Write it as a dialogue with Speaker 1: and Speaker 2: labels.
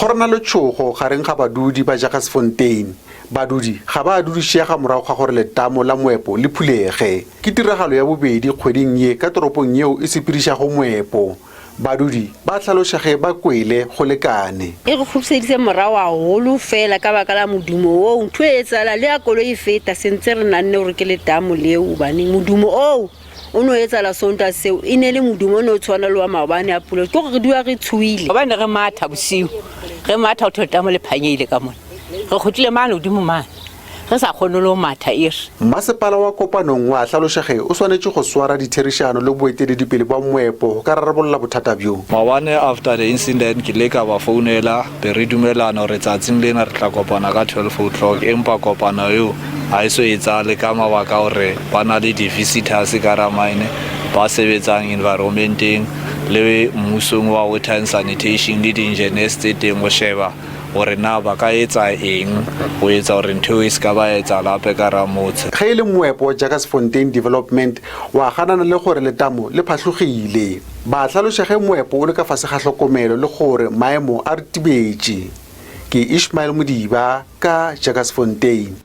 Speaker 1: Gorona le tšhogo gareng ga badudi ba Jagersfontein. Badudi ga ba dudišiega morago ga gore letamo la moepo le phulege. Ke tiragalo ya bobedi kgweding ye ka toropong yeo e sepirišago moepo. Badudi ba tlhalosege ba kwele go lekane.
Speaker 2: E go khupseditse morao haholo fela ka baka la modumo o ntho e tsala le a koloi feta sentse re nanne gore ke letamo leo baneng modumo o ono etsa la sonta seo inele modumo no tshwana le wa maobane a pula go re dua re tshuile ba ne re matha bosiu re matha o thotamo le phanyile ka mona re khotile mane modimo mane re sa khonolo matha ire
Speaker 1: Masepala wa kopanong wa tlhalosege o swanetse go swara ditherišano le boeteledipele ba moepo ka rarabolla bothata bjo.
Speaker 3: Maobane after the incident ke le ka ba founela be re dumelana re tsatsing lena re tla kopana ka 12 o'clock empa kopana yo a iso etsa le ka mabaka gore bana le di-visitors ka ramaine ba sebetsang environmenting le mmusong wa water and sanitation le di-engineers tse teng go sheba gore na ba ka etsa eng go etsa gore ntho e se ka ba etsa lape ka ramotse.
Speaker 1: Ge le moepo Jagersfontein development wa ganana le gore letamo le phatlogile ba tlhalosege moepo o le ka fase ga tlhokomelo le gore maemo a ritibetse. Ke Ishmael Modiba ka Jagersfontein.